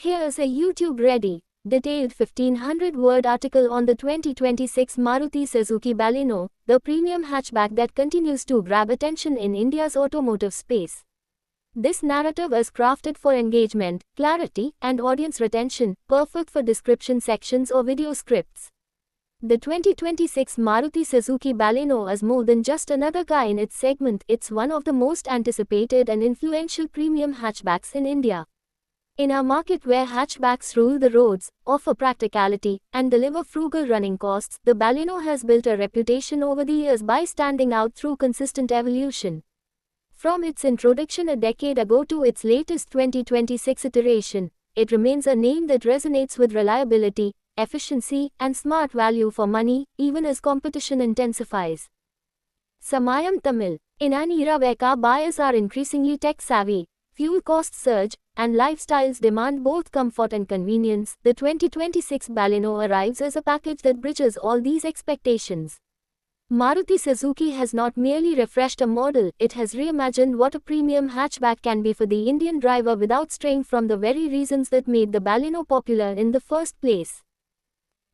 Here's a YouTube-ready, detailed 1500-word article on the 2026 Maruti Suzuki Baleno, the premium hatchback that continues to grab attention in India's automotive space. This narrative is crafted for engagement, clarity, and audience retention, perfect for description sections or video scripts. The 2026 Maruti Suzuki Baleno is more than just another car in its segment. It's one of the most anticipated and influential premium hatchbacks in India. In a market where hatchbacks rule the roads, offer practicality, and deliver frugal running costs, the Baleno has built a reputation over the years by standing out through consistent evolution. From its introduction a decade ago to its latest 2026 iteration, it remains a name that resonates with reliability, efficiency, and smart value for money, even as competition intensifies. Samayam Tamil. In an era where car buyers are increasingly tech-savvy, fuel costs surge, and lifestyles demand both comfort and convenience, the 2026 Baleno arrives as a package that bridges all these expectations. Maruti Suzuki has not merely refreshed a model, it has reimagined what a premium hatchback can be for the Indian driver without straying from the very reasons that made the Baleno popular in the first place.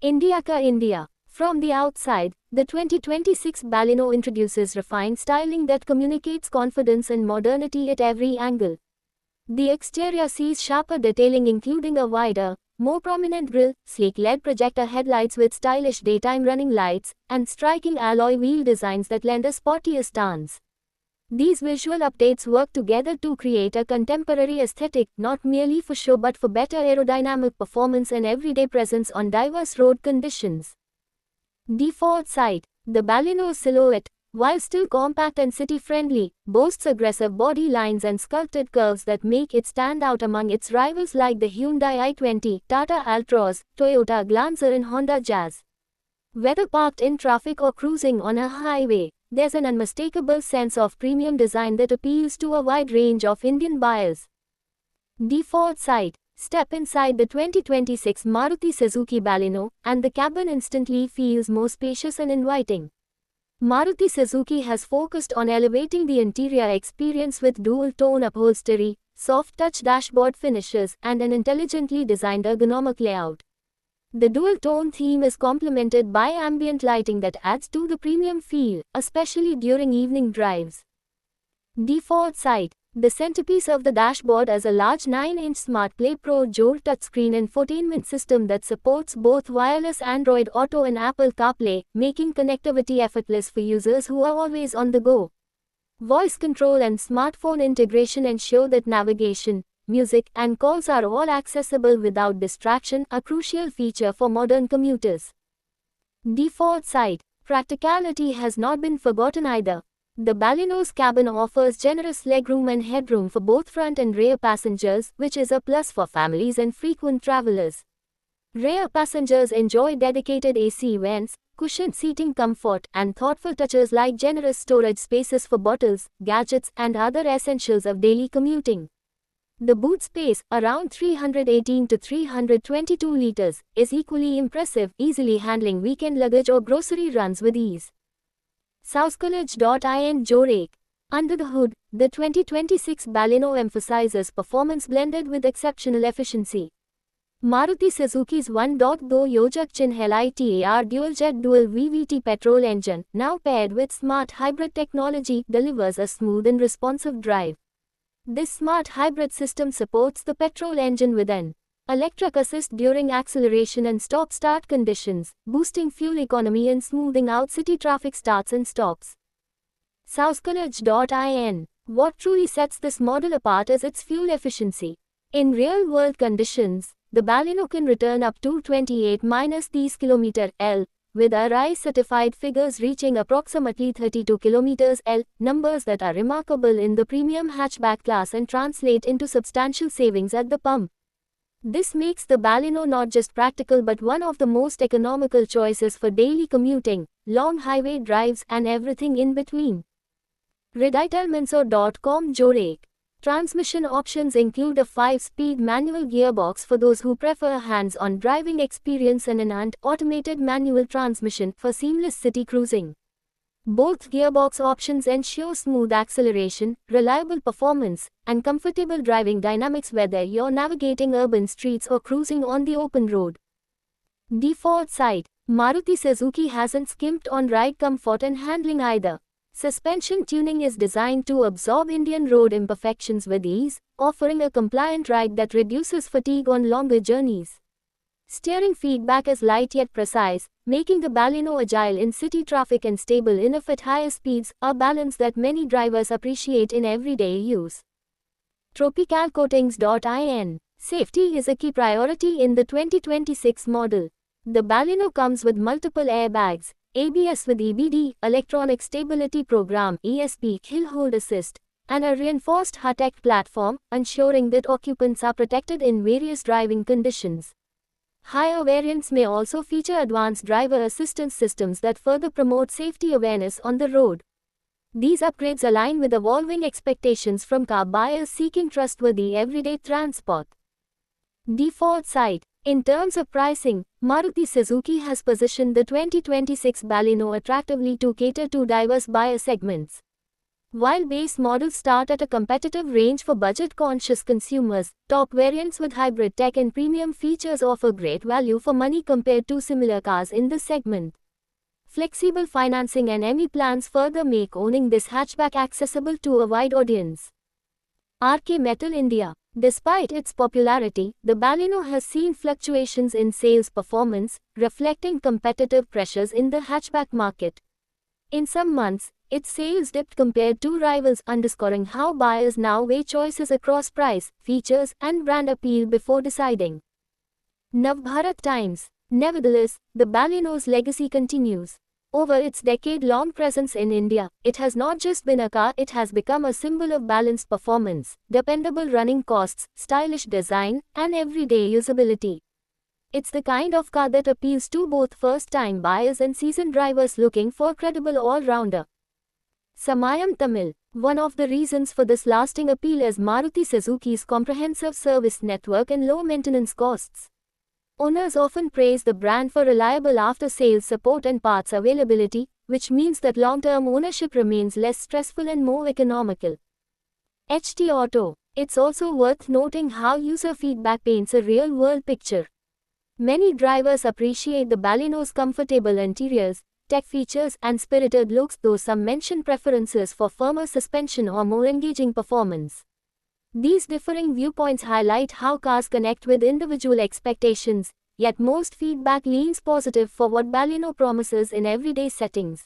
India Ka India. From the outside, the 2026 Baleno introduces refined styling that communicates confidence and modernity at every angle. The exterior sees sharper detailing including a wider, more prominent grille, sleek LED projector headlights with stylish daytime running lights, and striking alloy wheel designs that lend a sportier stance. These visual updates work together to create a contemporary aesthetic, not merely for show but for better aerodynamic performance and everyday presence on diverse road conditions. Default sight. The Baleno's silhouette, while still compact and city-friendly, boasts aggressive body lines and sculpted curves that make it stand out among its rivals like the Hyundai i20, Tata Altroz, Toyota Glancer and Honda Jazz. Whether parked in traffic or cruising on a highway, there's an unmistakable sense of premium design that appeals to a wide range of Indian buyers. Default sight. Step inside the 2026 Maruti Suzuki Baleno, and the cabin instantly feels more spacious and inviting. Maruti Suzuki has focused on elevating the interior experience with dual-tone upholstery, soft-touch dashboard finishes, and an intelligently designed ergonomic layout. The dual-tone theme is complemented by ambient lighting that adds to the premium feel, especially during evening drives. Default sight. The centerpiece of the dashboard is a large 9-inch SmartPlay Pro Jor touchscreen infotainment system that supports both wireless Android Auto and Apple CarPlay, making connectivity effortless for users who are always on the go. Voice control and smartphone integration ensure that navigation, music, and calls are all accessible without distraction, a crucial feature for modern commuters. Default sight. Practicality has not been forgotten either. The Baleno's cabin offers generous legroom and headroom for both front and rear passengers, which is a plus for families and frequent travelers. Rear passengers enjoy dedicated AC vents, cushioned seating comfort, and thoughtful touches like generous storage spaces for bottles, gadgets, and other essentials of daily commuting. The boot space, around 318 to 322 liters, is equally impressive, easily handling weekend luggage or grocery runs with ease. Sauscolage.in Jorek. Under the hood, the 2026 Baleno emphasizes performance blended with exceptional efficiency. Maruti Suzuki's 1.2 Yojak Chin LiTAR dual-jet dual VVT petrol engine, now paired with smart hybrid technology, delivers a smooth and responsive drive. This smart hybrid system supports the petrol engine with an electric assist during acceleration and stop-start conditions, boosting fuel economy and smoothing out city traffic starts and stops. Sauscolage.in. What truly sets this model apart is its fuel efficiency. In real-world conditions, the Baleno can return up to 28-30 km/h, with RI certified figures reaching approximately 32 km/h, numbers that are remarkable in the premium hatchback class and translate into substantial savings at the pump. This makes the Baleno not just practical but one of the most economical choices for daily commuting, long highway drives, and everything in between. Reditelmenso.com Jorek. Transmission options include a 5-speed manual gearbox for those who prefer a hands-on driving experience and an automated manual transmission for seamless city cruising. Both gearbox options ensure smooth acceleration, reliable performance, and comfortable driving dynamics whether you're navigating urban streets or cruising on the open road. Default side, Maruti Suzuki hasn't skimped on ride comfort and handling either. Suspension tuning is designed to absorb Indian road imperfections with ease, offering a compliant ride that reduces fatigue on longer journeys. Steering feedback is light yet precise, making the Baleno agile in city traffic and stable enough at higher speeds, a balance that many drivers appreciate in everyday use. Tropicalcoatings.in. Safety is a key priority in the 2026 model. The Baleno comes with multiple airbags, ABS with EBD, Electronic Stability Program (ESP), hill hold assist, and a reinforced high-tech platform, ensuring that occupants are protected in various driving conditions. Higher variants may also feature advanced driver assistance systems that further promote safety awareness on the road. These upgrades align with evolving expectations from car buyers seeking trustworthy everyday transport. Default side. In terms of pricing, Maruti Suzuki has positioned the 2026 Baleno attractively to cater to diverse buyer segments. While base models start at a competitive range for budget-conscious consumers, top variants with hybrid tech and premium features offer great value for money compared to similar cars in the segment. Flexible financing and ME plans further make owning this hatchback accessible to a wide audience. RK Metal India. Despite its popularity, the Baleno has seen fluctuations in sales performance, reflecting competitive pressures in the hatchback market. In some months, its sales dipped compared to rivals, underscoring how buyers now weigh choices across price, features, and brand appeal before deciding. Navbharat Times. Nevertheless, the Baleno's legacy continues. Over its decade-long presence in India, it has not just been a car, it has become a symbol of balanced performance, dependable running costs, stylish design, and everyday usability. It's the kind of car that appeals to both first-time buyers and seasoned drivers looking for a credible all-rounder. Samayam Tamil. One of the reasons for this lasting appeal is Maruti Suzuki's comprehensive service network and low maintenance costs. Owners often praise the brand for reliable after-sales support and parts availability, which means that long-term ownership remains less stressful and more economical. HT Auto. It's also worth noting how user feedback paints a real-world picture. Many drivers appreciate the Baleno's comfortable interiors, tech features, and spirited looks, though some mention preferences for firmer suspension or more engaging performance. These differing viewpoints highlight how cars connect with individual expectations, yet most feedback leans positive for what Baleno promises in everyday settings.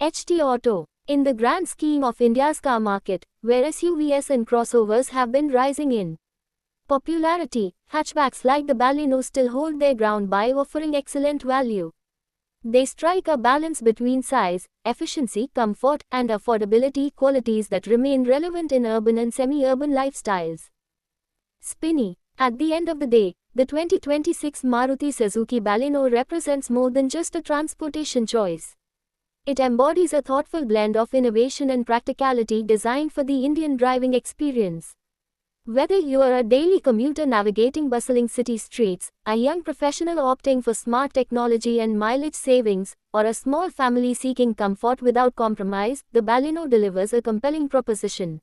HT Auto. In the grand scheme of India's car market, where SUVs and crossovers have been rising in popularity, hatchbacks like the Baleno still hold their ground by offering excellent value. They strike a balance between size, efficiency, comfort, and affordability, qualities that remain relevant in urban and semi-urban lifestyles. Spinny. At the end of the day, the 2026 Maruti Suzuki Baleno represents more than just a transportation choice. It embodies a thoughtful blend of innovation and practicality designed for the Indian driving experience. Whether you are a daily commuter navigating bustling city streets, a young professional opting for smart technology and mileage savings, or a small family seeking comfort without compromise, the Baleno delivers a compelling proposition.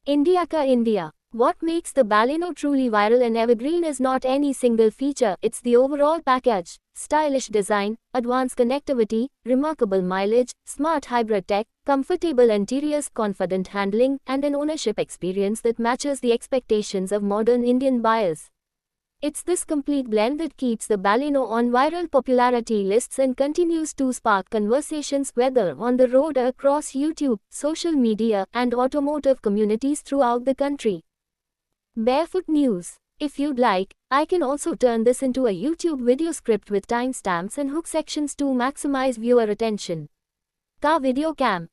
India Ka India. What makes the Baleno truly viral and evergreen is not any single feature, it's the overall package: stylish design, advanced connectivity, remarkable mileage, smart hybrid tech, comfortable interiors, confident handling, and an ownership experience that matches the expectations of modern Indian buyers. It's this complete blend that keeps the Baleno on viral popularity lists and continues to spark conversations whether on the road or across YouTube, social media, and automotive communities throughout the country. Barefoot News. If you'd like, I can also turn this into a YouTube video script with timestamps and hook sections to maximize viewer attention. Car Video Cam.